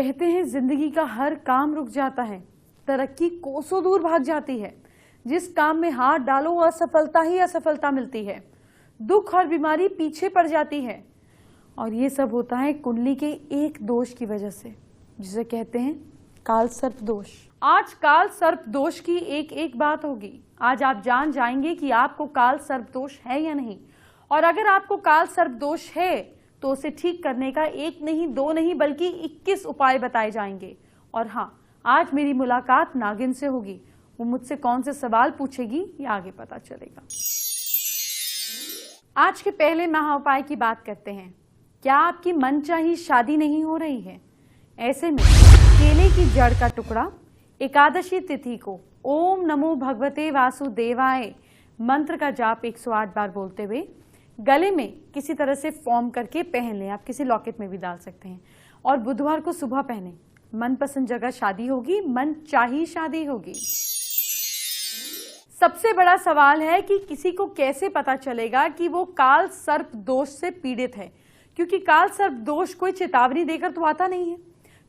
कहते हैं जिंदगी का हर काम रुक जाता है, तरक्की कोसों दूर भाग जाती है। जिस काम में हाथ डालो असफलता ही असफलता मिलती है, दुख और बीमारी पीछे पड़ जाती है। और ये सब होता है कुंडली के एक दोष की वजह से, जिसे कहते हैं काल सर्प दोष। आज काल सर्प दोष की एक एक बात होगी। आज आप जान जाएंगे कि आपको काल सर्प दोष है या नहीं, और अगर आपको काल सर्प दोष है तो उसे ठीक करने का एक नहीं, दो नहीं, बल्कि 21 उपाय बताए जाएंगे। और हाँ, आज मेरी मुलाकात नागिन से होगी। वो मुझसे कौन से सवाल पूछेगी ये आगे पता चलेगा। आज के पहले महाउपाय की बात करते हैं। क्या आपकी मनचाही शादी नहीं हो रही है? ऐसे में केले की जड़ का टुकड़ा एकादशी तिथि को ओम नमो भगवते वासुदेवाय मंत्र का जाप 108 बार बोलते हुए गले में किसी तरह से फॉर्म करके पहन लें। आप किसी लॉकेट में भी डाल सकते हैं, और बुधवार को सुबह पहने। मनपसंद जगह शादी होगी, मन चाही शादी होगी। सबसे बड़ा सवाल है कि किसी को कैसे पता चलेगा कि वो काल सर्प दोष से पीड़ित है, क्योंकि काल सर्प दोष कोई चेतावनी देकर तो आता नहीं है।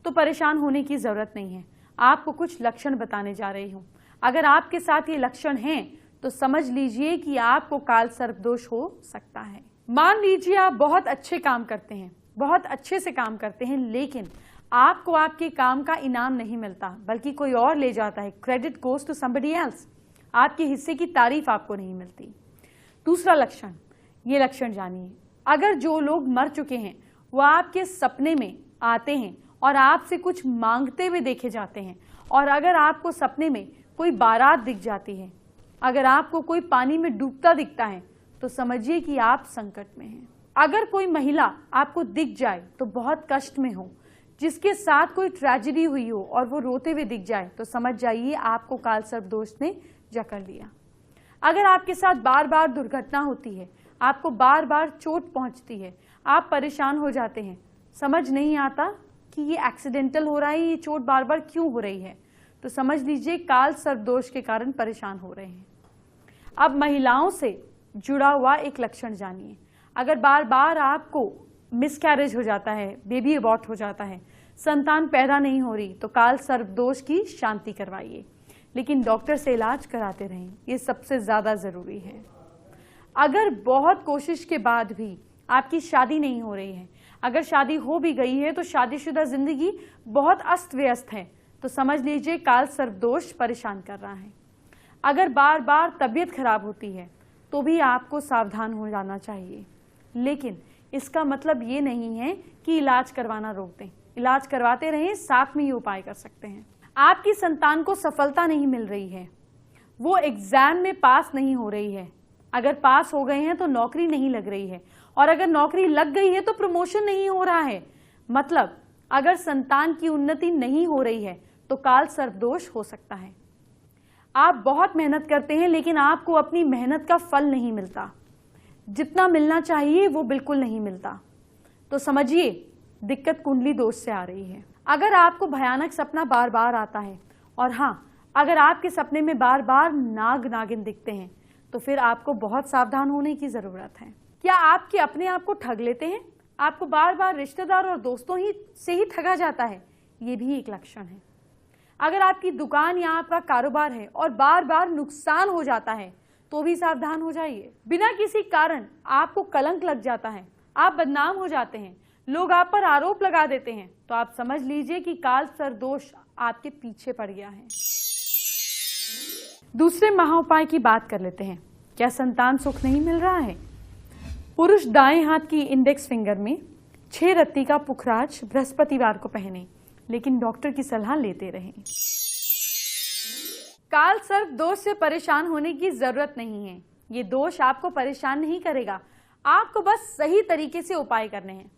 तो परेशान होने की जरूरत नहीं है। आपको कुछ लक्षण बताने जा रही हूं। अगर आपके साथ ये लक्षण हैं तो समझ लीजिए कि आपको काल सर्प दोष हो सकता है। मान लीजिए आप बहुत अच्छे काम करते हैं, बहुत अच्छे से काम करते हैं, लेकिन आपको आपके काम का इनाम नहीं मिलता, बल्कि कोई और ले जाता है। Credit goes to somebody else. आपके हिस्से की तारीफ आपको नहीं मिलती। दूसरा लक्षण, ये लक्षण जानिए। अगर जो लोग मर चुके हैं वो आपके सपने में आते हैं और आपसे कुछ मांगते हुए देखे जाते हैं, और अगर आपको सपने में कोई बारात दिख जाती है, अगर आपको कोई पानी में डूबता दिखता है, तो समझिए कि आप संकट में हैं। अगर कोई महिला आपको दिख जाए तो बहुत कष्ट में हो, जिसके साथ कोई ट्रेजेडी हुई हो और वो रोते हुए दिख जाए, तो समझ जाइए आपको काल सर्प दोष ने जकड़ लिया। अगर आपके साथ बार बार दुर्घटना होती है, आपको बार बार चोट पहुंचती है, आप परेशान हो जाते हैं, समझ नहीं आता कि ये एक्सीडेंटल हो रहा है, ये चोट बार बार क्यों हो रही है, तो समझ लीजिए काल सर्प दोष के कारण परेशान हो रहे हैं। अब महिलाओं से जुड़ा हुआ एक लक्षण जानिए। अगर बार बार आपको मिसकैरेज हो जाता है, बेबी अबॉर्ट हो जाता है, संतान पैदा नहीं हो रही, तो काल सर्प दोष की शांति करवाइए, लेकिन डॉक्टर से इलाज कराते रहें। ये सबसे ज्यादा जरूरी है। अगर बहुत कोशिश के बाद भी आपकी शादी नहीं हो रही है, अगर शादी हो भी गई है तो शादीशुदा जिंदगी बहुत अस्त व्यस्त है, तो समझ लीजिए काल सर्प दोष परेशान कर रहा है। अगर बार बार तबीयत खराब होती है तो भी आपको सावधान हो जाना चाहिए, लेकिन इसका मतलब ये नहीं है कि इलाज करवाना रोक दें। इलाज करवाते रहें, साथ में ये उपाय कर सकते हैं। आपकी संतान को सफलता नहीं मिल रही है, वो एग्जाम में पास नहीं हो रही है, अगर पास हो गए हैं तो नौकरी नहीं लग रही है, और अगर नौकरी लग गई है तो प्रमोशन नहीं हो रहा है, मतलब अगर संतान की उन्नति नहीं हो रही है तो काल सर्प दोष हो सकता है। आप बहुत मेहनत करते हैं लेकिन आपको अपनी मेहनत का फल नहीं मिलता, जितना मिलना चाहिए वो बिल्कुल नहीं मिलता, तो समझिए दिक्कत कुंडली दोष से आ रही है। अगर आपको भयानक सपना बार बार आता है, और हाँ, अगर आपके सपने में बार बार नाग नागिन दिखते हैं, तो फिर आपको बहुत सावधान होने की जरूरत है। क्या आपके अपने आप को ठग लेते हैं? आपको बार बार रिश्तेदार और दोस्तों से ही ठगा जाता है, ये भी एक लक्षण है। अगर आपकी दुकान या आपका कारोबार है और बार बार नुकसान हो जाता है, तो भी सावधान हो जाइए। बिना किसी कारण आपको कलंक लग जाता है, आप बदनाम हो जाते हैं, लोग आप पर आरोप लगा देते हैं, तो आप समझ लीजिए कि काल सर्प दोष आपके पीछे पड़ गया है। दूसरे महाउपाय की बात कर लेते हैं। क्या संतान सुख नहीं मिल रहा है? पुरुष दाएं हाथ की इंडेक्स फिंगर में 6 रत्ती का पुखराज बृहस्पतिवार को पहने, लेकिन डॉक्टर की सलाह लेते रहें। काल सर्प दोष से परेशान होने की जरूरत नहीं है। ये दोष आपको परेशान नहीं करेगा, आपको बस सही तरीके से उपाय करने हैं।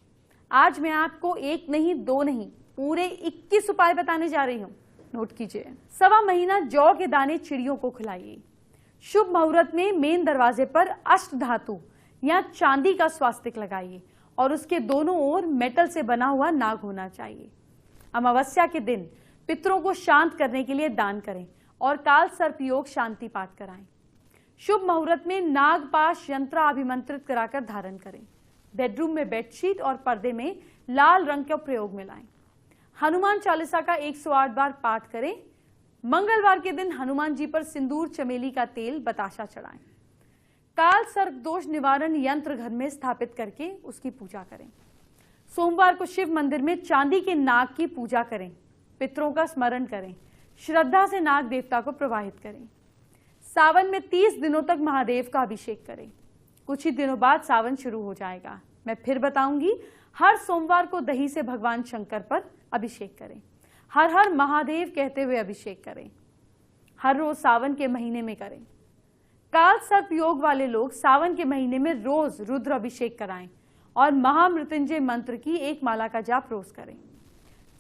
आज मैं आपको एक नहीं, दो नहीं, पूरे 21 उपाय बताने जा रही हूँ। नोट कीजिए। 1.25 महीना जौ के दाने चिड़ियों को खिलाइए। शुभ मुहूर्त में मेन दरवाजे पर अष्ट धातु या चांदी का स्वास्तिक लगाइए, और उसके दोनों ओर मेटल से बना हुआ नाग होना चाहिए। अमावस्या के दिन पितरों को शांत करने के लिए दान करें, और काल सर्प योग शांति पाठ कराएं। शुभ मुहूर्त में नागपाश यंत्र अभिमंत्रित कराकर धारण करें। बेडरूम में बेडशीट और पर्दे में लाल रंग का प्रयोग में लाएं। हनुमान चालीसा का 108 बार पाठ करें। मंगलवार के दिन हनुमान जी पर सिंदूर, चमेली का तेल, बताशा चढ़ाएं। काल सर्प दोष निवारण यंत्र घर में स्थापित करके उसकी पूजा करें। सोमवार को शिव मंदिर में चांदी के नाग की पूजा करें। पितरों का स्मरण करें। श्रद्धा से नाग देवता को प्रवाहित करें। सावन में 30 दिनों तक महादेव का अभिषेक करें। कुछ ही दिनों बाद सावन शुरू हो जाएगा। मैं फिर बताऊंगी। हर सोमवार को दही से भगवान शंकर पर अभिषेक करें। हर हर महादेव कहते हुए अभिषेक करें। हर रोज सावन के महीने में करें। काल सर्प योग वाले लोग सावन के महीने में रोज रुद्र अभिषेक कराएं और महामृत्युंजय मंत्र की एक माला का जाप रोज करें।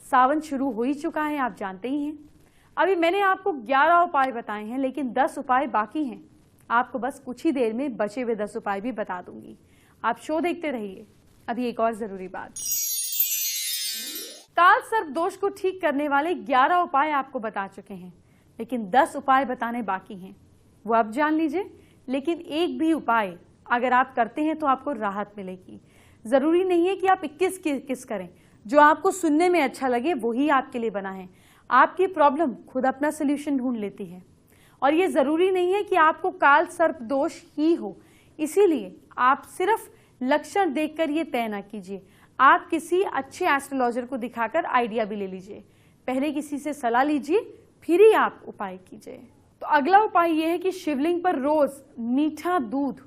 सावन शुरू हो ही चुका है, आप जानते ही हैं। अभी मैंने आपको 11 उपाय बताए हैं, लेकिन 10 उपाय बाकी हैं। आपको बस कुछ ही देर में बचे हुए 10 उपाय भी बता दूंगी। आप शो देखते रहिए। अभी एक और जरूरी बात, काल सर्प दोष को ठीक करने वाले 11 उपाय आपको बता चुके हैं, लेकिन 10 उपाय बताने बाकी हैं। वो अब जान लीजिए। लेकिन एक भी उपाय अगर आप करते हैं तो आपको राहत मिलेगी। जरूरी नहीं है कि आप 21 करें। जो आपको सुनने में अच्छा लगे वही आपके लिए बना है। आपकी प्रॉब्लम खुद अपना सोल्यूशन ढूंढ लेती है। और ये जरूरी नहीं है कि आपको काल सर्प दोष ही हो, इसीलिए आप सिर्फ लक्षण देखकर ये तय ना कीजिए। आप किसी अच्छे एस्ट्रोलॉजर को दिखाकर आइडिया भी ले लीजिए। पहले किसी से सलाह लीजिए, फिर ही आप उपाय कीजिए। तो अगला उपाय यह है कि शिवलिंग पर रोज मीठा दूध,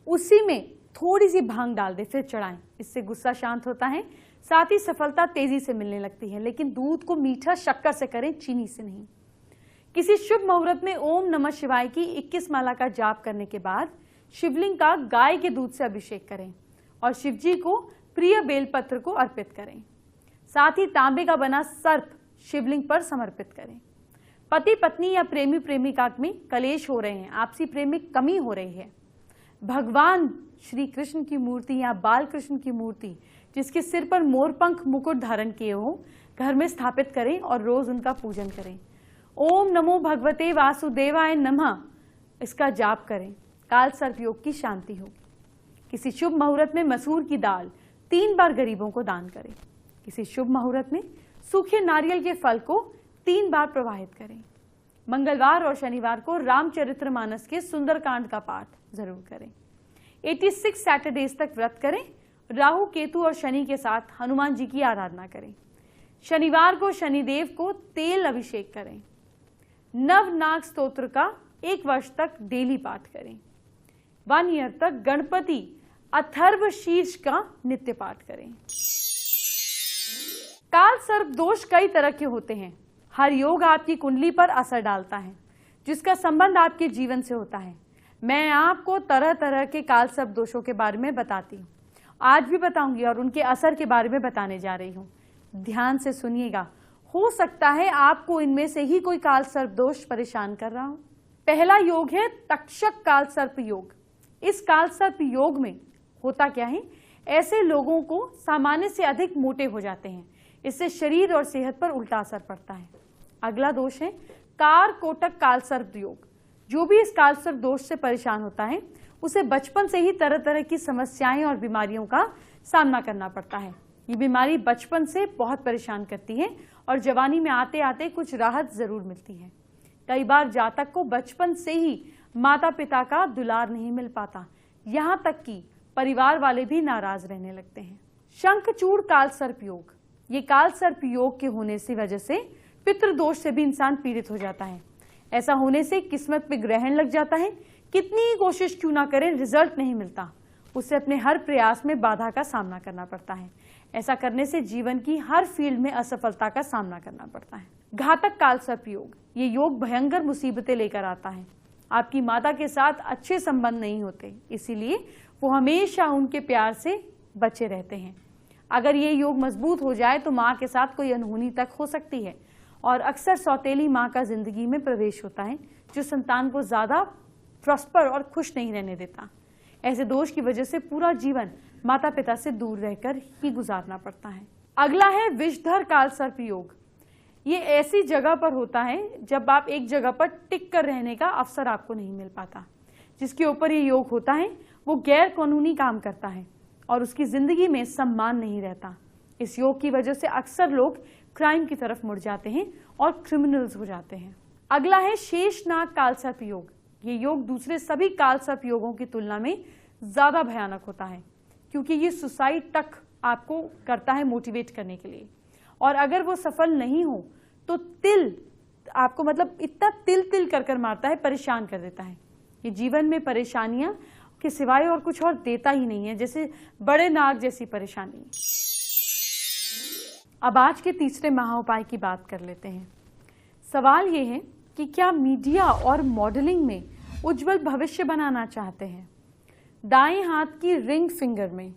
उसी में थोड़ी सी भांग डाल दे, फिर चढ़ाएं। इससे गुस्सा शांत होता है, साथ ही सफलता तेजी से मिलने लगती है। लेकिन दूध को मीठा शक्कर से करें, चीनी से नहीं। किसी शुभ मुहूर्त में ओम नमः शिवाय की 21 माला का जाप करने के बाद शिवलिंग का गाय के दूध से अभिषेक करें और शिवजी को प्रिय बेलपत्र को अर्पित करें। साथ ही तांबे का बना सर्प शिवलिंग पर समर्पित करें। पति पत्नी या प्रेमी प्रेमिका में कलेश हो रहे हैं, आपसी प्रेम में कमी हो रही है, भगवान श्री कृष्ण की मूर्ति या बाल कृष्ण की मूर्ति जिसके सिर पर मोरपंख मुकुट धारण किए हो, घर में स्थापित करें और रोज उनका पूजन करें। ओम नमो भगवते वासुदेवाय नमः इसका जाप करें। काल सर्प योग की शांति होगी। किसी शुभ मुहूर्त में मसूर की दाल 3 बार गरीबों को दान करें। किसी शुभ मुहूर्त में सूखे नारियल के फल को 3 बार प्रवाहित करें। मंगलवार और शनिवार को रामचरितमानस के सुंदरकांड का पाठ जरूर करें। 86 सैटरडेज तक व्रत करें। राहु, केतु और शनि के साथ हनुमान जी की आराधना करें। शनिवार को शनिदेव को तेल अभिषेक करें। नवनाग स्तोत्र का 1 वर्ष तक डेली पाठ करें। 1 ईयर तक गणपति अथर्व शीर्ष का नित्य पाठ करें। काल सर्प दोष कई तरह के होते हैं। हर योग आपकी कुंडली पर असर डालता है, जिसका संबंध आपके जीवन से होता है। मैं आपको तरह तरह के काल सर्प दोषों के बारे में बताती हूँ, आज भी बताऊंगी और उनके असर के बारे में बताने जा रही हूँ। ध्यान से सुनिएगा, हो सकता है आपको इनमें से ही कोई काल सर्प दोष परेशान कर रहा हो। पहला योग है तक्षक काल सर्प योग। इस काल सर्प योग में होता क्या है, ऐसे लोगों को सामान्य से अधिक मोटे हो जाते हैं। इससे शरीर और सेहत पर उल्टा असर पड़ता है। अगला दोष है कार कोटक काल सर्प योग। जो भी इस काल सर्प दोष से परेशान होता है, उसे बचपन से ही तरह तरह की समस्याएं और बीमारियों का सामना करना पड़ता है। ये बीमारी बचपन से बहुत परेशान करती है और जवानी में आते आते कुछ राहत जरूर मिलती है। कई बार जातक को बचपन से ही माता पिता का दुलार नहीं मिल पाता, यहाँ तक कि परिवार वाले भी नाराज रहने लगते हैं। शंखचूड़ काल सर्प योग। ये काल सर्प योग के होने की वजह से पितृदोष से भी इंसान पीड़ित हो जाता है। ऐसा होने से किस्मत पे ग्रहण लग जाता है। कितनी ही कोशिश क्यों ना करें, रिजल्ट नहीं मिलता। उसे अपने हर प्रयास में बाधा का सामना करना पड़ता है। ऐसा करने से जीवन की हर फील्ड में असफलता का सामना करना पड़ता है। घातक काल सर्प योग। ये योग भयंकर मुसीबतें लेकर आता है। आपकी माता के साथ अच्छे संबंध नहीं होते, इसीलिए वो हमेशा उनके प्यार से बचे रहते हैं। अगर ये योग मजबूत हो जाए तो माँ के साथ कोई अनहोनी तक हो सकती है और अक्सर सौतेली माँ का जिंदगी में प्रवेश होता है, जो संतान को ज्यादा प्रॉस्पर और खुश नहीं रहने देता। ऐसे दोष की वजह से पूरा जीवन माता पिता से दूर रहकर ही गुजारना पड़ता है। अगला है विषधर काल सर्प योग। ये ऐसी जगह पर होता है जब आप एक जगह पर टिक कर रहने का अवसर आपको नहीं मिल पाता। जिसके ऊपर ये योग होता है वो गैर कानूनी काम करता है और उसकी जिंदगी में सम्मान नहीं रहता। इस योग की वजह से अक्सर लोग क्राइम की तरफ मुड़ जाते हैं और क्रिमिनल्स हो जाते हैं। अगला है शेषनाग कालसर्प योग। ये योग दूसरे सभी कालसर्प योगों की तुलना में ज्यादा भयानक होता है, क्योंकि ये सुसाइड तक आपको करता है मोटिवेट करने के लिए, और अगर वो सफल नहीं हो तो तिल आपको मतलब इतना तिल तिल कर कर मारता है, परेशान कर देता है। ये जीवन में परेशानियां के सिवाय और कुछ और देता ही नहीं है, जैसे बड़े नाग जैसी परेशानी। अब आज के तीसरे महाउपाय की बात कर लेते हैं। सवाल ये है कि क्या मीडिया और मॉडलिंग में उज्जवल भविष्य बनाना चाहते हैं? दाएं हाथ की रिंग फिंगर में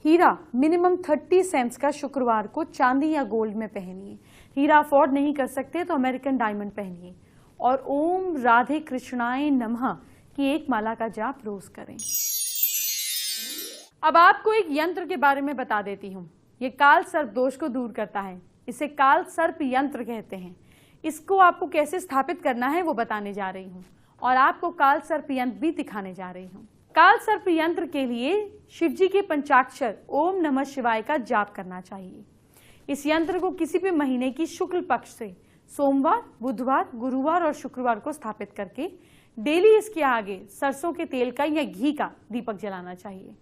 हीरा मिनिमम 30 सेंट्स का शुक्रवार को चांदी या गोल्ड में पहनिए। हीरा अफोर्ड नहीं कर सकते तो अमेरिकन डायमंड पहनिए, और ओम राधे कृष्णाय नमः की एक माला का जाप रोज करें। अब आपको एक यंत्र के बारे में बता देती हूँ। ये काल सर्प दोष को दूर करता है। इसे काल सर्प यंत्र कहते हैं। इसको आपको कैसे स्थापित करना है वो बताने जा रही हूँ, और आपको काल सर्प यंत्र भी दिखाने जा रही हूँ। काल सर्प यंत्र के लिए शिवजी के पंचाक्षर ओम नमः शिवाय का जाप करना चाहिए। इस यंत्र को किसी भी महीने की शुक्ल पक्ष से सोमवार, बुधवार, गुरुवार और शुक्रवार को स्थापित करके डेली इसके आगे सरसों के तेल का या घी का दीपक जलाना चाहिए।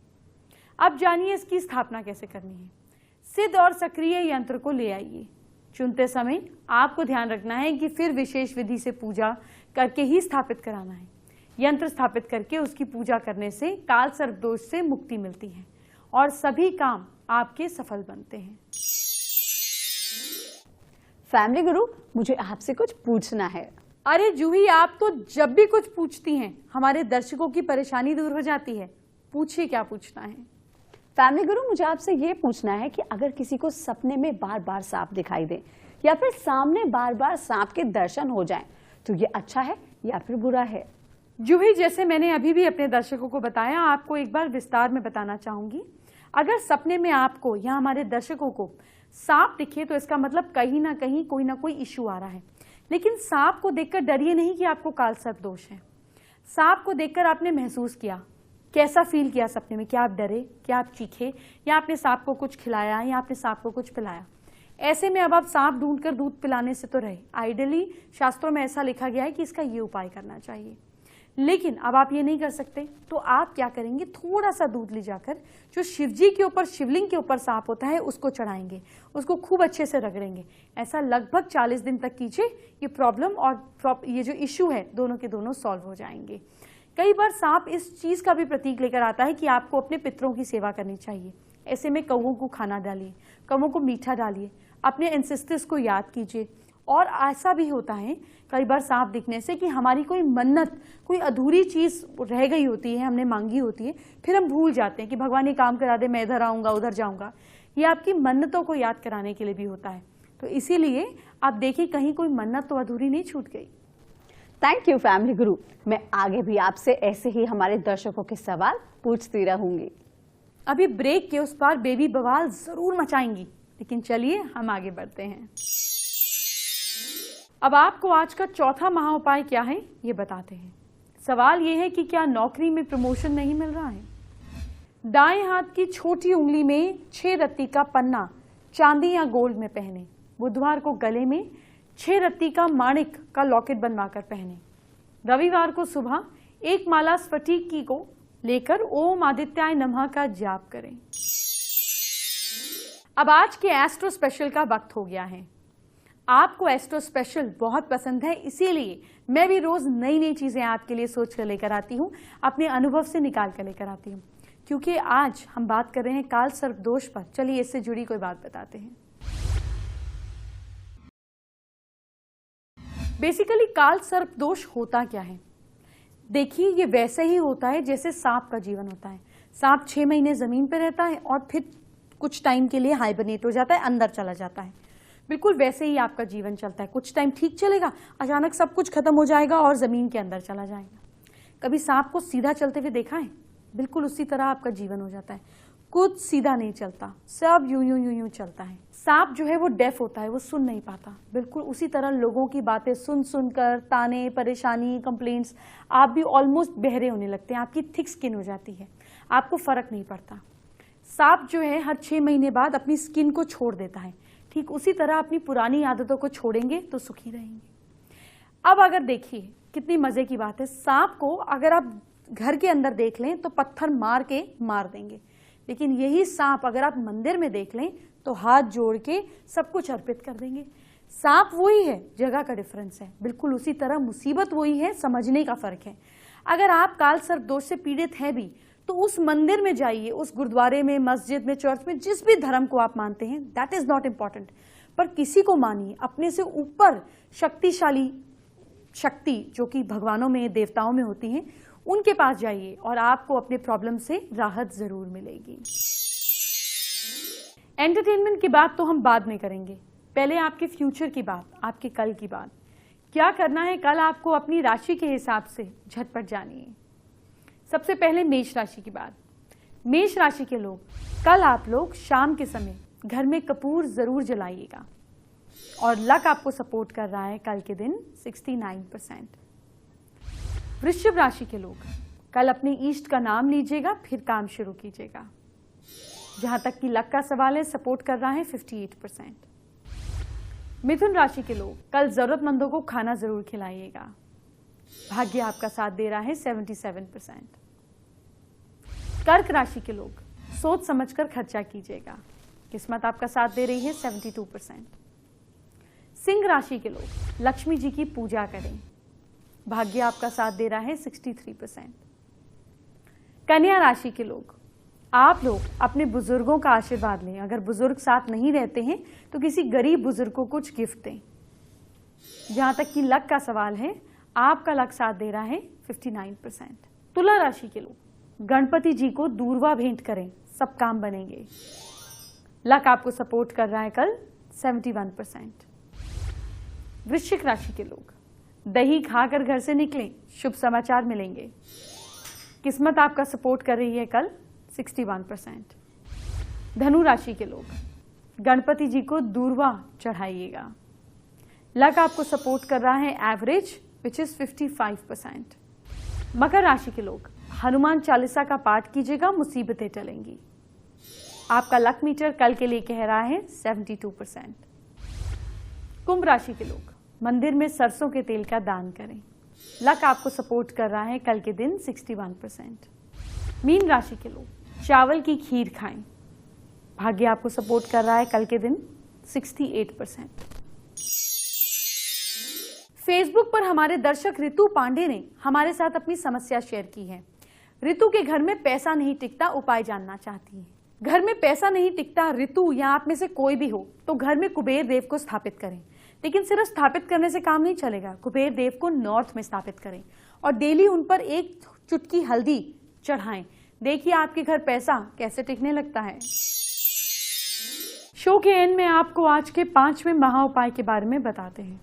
अब जानिए इसकी स्थापना कैसे करनी है। सिद्ध और सक्रिय यंत्र को ले आइए। चुनते समय आपको ध्यान रखना है कि फिर विशेष विधि से पूजा करके ही स्थापित कराना है। यंत्र स्थापित करके उसकी पूजा करने से काल सर्प दोष से मुक्ति मिलती है और सभी काम आपके सफल बनते हैं। फैमिली गुरु, मुझे आपसे कुछ पूछना है। अरे जूही, आप तो जब भी कुछ पूछती हैं हमारे दर्शकों की परेशानी दूर हो जाती है। पूछिए क्या पूछना है। फैमिली गुरु, मुझे आपसे ये पूछना है कि अगर किसी को सपने में बार बार सांप दिखाई दे या फिर सामने बार बार सांप के दर्शन हो जाएं, तो ये अच्छा है या फिर बुरा है? जूही, जैसे मैंने अभी भी अपने दर्शकों को बताया, आपको एक बार विस्तार में बताना चाहूंगी। अगर सपने में आपको या हमारे दर्शकों को सांप दिखे तो इसका मतलब कहीं ना कहीं कोई ना कोई इश्यू आ रहा है। लेकिन सांप को देखकर डरिए नहीं कि आपको काल सर्प दोष है। सांप को देखकर आपने महसूस किया, कैसा फील किया सपने में? क्या आप डरे, क्या आप चीखे, या आपने सांप को कुछ खिलाया या आपने सांप को कुछ पिलाया? ऐसे में अब आप सांप ढूंढकर दूध पिलाने से तो रहे। आइडियली शास्त्रों में ऐसा लिखा गया है कि इसका ये उपाय करना चाहिए, लेकिन अब आप ये नहीं कर सकते तो आप क्या करेंगे? थोड़ा सा दूध ले जाकर जो शिवजी के ऊपर, शिवलिंग के ऊपर सांप होता है उसको चढ़ाएंगे, उसको खूब अच्छे से रगड़ेंगे। ऐसा लगभग 40 दिन तक कीजिए। ये प्रॉब्लम और ये जो इश्यू है दोनों के दोनों सॉल्व हो जाएंगे। कई बार सांप इस चीज का भी प्रतीक लेकर आता है कि आपको अपने पितरों की सेवा करनी चाहिए। ऐसे में कौओं को खाना डालिए, कौओं को मीठा डालिए, अपने एंसेस्टर्स को याद कीजिए। और ऐसा भी होता है कई बार सांप दिखने से कि हमारी कोई मन्नत, कोई अधूरी चीज रह गई होती है, हमने मांगी होती है, फिर हम भूल जाते हैं कि भगवान ये काम करा दे, मैं इधर आऊंगा उधर जाऊंगा। ये आपकी मन्नतों को याद कराने के लिए भी होता है। तो इसीलिए आप देखिए कहीं कोई मन्नत तो अधूरी नहीं छूट गई। थैंक यू फैमिली गुरु। मैं आगे भी आपसे ऐसे ही हमारे दर्शकों के सवाल पूछती रहूंगी। अभी ब्रेक के उस पार बेबी बवाल जरूर मचाएंगी, लेकिन चलिए हम आगे बढ़ते हैं। अब आपको आज का चौथा महाउपाय क्या है ये बताते हैं। सवाल ये है कि क्या नौकरी में प्रमोशन नहीं मिल रहा है? दाएं हाथ की छोटी उंगली में 6 रत्ती का पन्ना चांदी या गोल्ड में पहने। बुधवार को गले में 6 रत्ती का माणिक का लॉकेट बनवाकर पहने। रविवार को सुबह एक माला स्फटिक की को लेकर ओम आदित्याय नमः का जाप करें। अब आज के एस्ट्रो स्पेशल का वक्त हो गया है। आपको एस्ट्रो स्पेशल बहुत पसंद है, इसीलिए मैं भी रोज नई नई चीजें आपके लिए सोच कर लेकर आती हूँ, अपने अनुभव से निकाल कर लेकर आती हूँ। क्योंकि आज हम बात कर रहे हैं काल सर्प दोष पर। चलिए इससे जुड़ी कोई बात बताते हैं। बेसिकली काल सर्प दोष होता क्या है? देखिए, ये वैसे ही होता है जैसे सांप का जीवन होता है। सांप 6 महीने जमीन पर रहता है और फिर कुछ टाइम के लिए हाइबरनेट हो जाता है, अंदर चला जाता है। बिल्कुल वैसे ही आपका जीवन चलता है। कुछ टाइम ठीक चलेगा, अचानक सब कुछ खत्म हो जाएगा और जमीन के अंदर चला जाएगा। कभी सांप को सीधा चलते हुए देखा है? बिल्कुल उसी तरह आपका जीवन हो जाता है। कुछ सीधा नहीं चलता, सब यूं यूं यूं यूं चलता है। सांप जो है वो डेफ होता है, वो सुन नहीं पाता। बिल्कुल उसी तरह लोगों की बातें सुन सुनकर, ताने, परेशानी, कंप्लेंट्स, आप भी ऑलमोस्ट बहरे होने लगते हैं। आपकी थिक स्किन हो जाती है, आपको फर्क नहीं पड़ता। सांप जो है हर 6 महीने बाद अपनी स्किन को छोड़ देता है। ठीक उसी तरह अपनी पुरानी आदतों को छोड़ेंगे तो सुखी रहेंगे। अब अगर देखिए कितनी मजे की बात है, सांप को अगर आप घर के अंदर देख लें तो पत्थर मार के मार देंगे, लेकिन यही सांप अगर आप मंदिर में देख लें तो हाथ जोड़ के सब कुछ अर्पित कर देंगे। सांप वही है, जगह का डिफरेंस है। बिल्कुल उसी तरह मुसीबत वही है, समझने का फर्क है। अगर आप काल सर्प दोष से पीड़ित हैं भी तो उस मंदिर में जाइए, उस गुरुद्वारे में, मस्जिद में, चर्च में, जिस भी धर्म को आप मानते हैं, दैट इज नॉट इम्पॉर्टेंट, पर किसी को मानिए, अपने से ऊपर शक्तिशाली शक्ति जो कि भगवानों में, देवताओं में होती हैं, उनके पास जाइए और आपको अपने प्रॉब्लम से राहत जरूर मिलेगी। एंटरटेनमेंट की बात तो हम बाद में करेंगे, पहले आपके फ्यूचर की बात, आपके कल की बात। क्या करना है कल आपको अपनी राशि के हिसाब से झटपट जानिए। सबसे पहले मेष राशि की बात। मेष राशि के लोग, कल आप लोग शाम के समय घर में कपूर जरूर जलाइएगा और लक आपको सपोर्ट कर रहा है कल के दिन 69%। वृश्चिक राशि के लोग, कल अपने इष्ट का नाम लीजिएगा, फिर काम शुरू कीजिएगा। जहां तक कि लक का सवाल है, सपोर्ट कर रहा है 58%। मिथुन राशि के लोग, कल जरूरतमंदों को खाना जरूर खिलाइएगा। भाग्य आपका साथ दे रहा है 77%। कर्क राशि के लोग, सोच समझकर खर्चा कीजिएगा। किस्मत आपका साथ दे रही है 72%। सिंह राशि के लोग, लक्ष्मी जी की पूजा करें। भाग्य आपका साथ दे रहा है 63%। कन्या राशि के लोग, आप लोग अपने बुजुर्गों का आशीर्वाद लें। अगर बुजुर्ग साथ नहीं रहते हैं तो किसी गरीब बुजुर्ग को कुछ गिफ्ट दें। जहां तक कि लक का सवाल है, आपका लक साथ दे रहा है 59%। तुला राशि के लोग, गणपति जी को दूर्वा भेंट करें, सब काम बनेंगे। लक आपको सपोर्ट कर रहा है कल 71%। वृश्चिक राशि के लोग, दही खाकर घर से निकलें, शुभ समाचार मिलेंगे। किस्मत आपका सपोर्ट कर रही है कल 61%। धनु राशि के लोग, गणपति जी को दूर्वा चढ़ाइएगा। लक आपको सपोर्ट कर रहा है एवरेज, विच इज 55%। मकर राशि के लोग, हनुमान चालीसा का पाठ कीजिएगा, मुसीबतें टलेंगी। आपका लक मीटर कल के लिए कह रहा है 72%। कुंभ राशि के लोग, मंदिर में सरसों के तेल का दान करें। लक आपको सपोर्ट कर रहा है कल के दिन 61%। मीन राशि के लोग, चावल की खीर खाएं। भाग्य आपको सपोर्ट कर रहा है कल के दिन 68%। फेसबुक पर हमारे दर्शक ऋतु पांडे ने हमारे साथ अपनी समस्या शेयर की है। ऋतु के घर में पैसा नहीं टिकता, उपाय जानना चाहती है। घर में पैसा नहीं टिकता, ऋतु या आप में से कोई भी हो तो घर में कुबेर देव को स्थापित करें। लेकिन सिर्फ स्थापित करने से काम नहीं चलेगा, कुबेर देव को नॉर्थ में स्थापित करें और डेली उन पर एक चुटकी हल्दी चढ़ाएं। देखिए आपके घर पैसा कैसे टिकने लगता है। शो के एंड में आपको आज के 5वें महा उपाय के बारे में बताते हैं।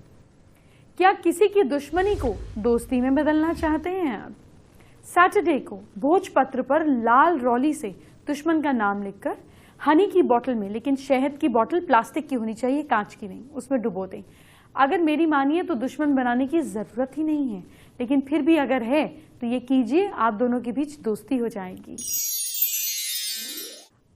क्या किसी की दुश्मनी को दोस्ती में बदलना चाहते हैं आप? सैटरडे को भोजपत्र पर लाल रौली से दुश्मन का नाम लिखकर हनी की बोतल में, लेकिन शहद की बोतल प्लास्टिक की होनी चाहिए, कांच की नहीं, उसमें डुबो दें। अगर मेरी मानिए तो दुश्मन बनाने की जरूरत ही नहीं है, लेकिन फिर भी अगर है तो ये कीजिए, आप दोनों के बीच दोस्ती हो जाएगी।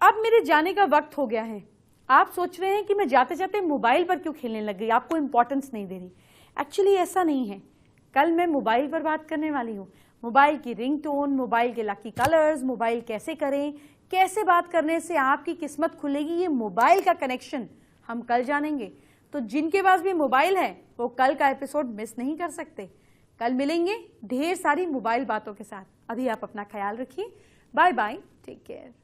अब मेरे जाने का वक्त हो गया है। आप सोच रहे हैं कि मैं जाते जाते मोबाइल पर क्यों खेलने लग गई, आपको इंपॉर्टेंस नहीं दे रही। एक्चुअली ऐसा नहीं है। कल मैं मोबाइल पर बात करने वाली हूँ। मोबाइल की रिंगटोन, मोबाइल के लकी कलर्स, मोबाइल कैसे करें, कैसे बात करने से आपकी किस्मत खुलेगी, ये मोबाइल का कनेक्शन हम कल जानेंगे। तो जिनके पास भी मोबाइल है वो कल का एपिसोड मिस नहीं कर सकते। कल मिलेंगे ढेर सारी मोबाइल बातों के साथ। अभी आप अपना ख्याल रखिए। Bye bye, take care.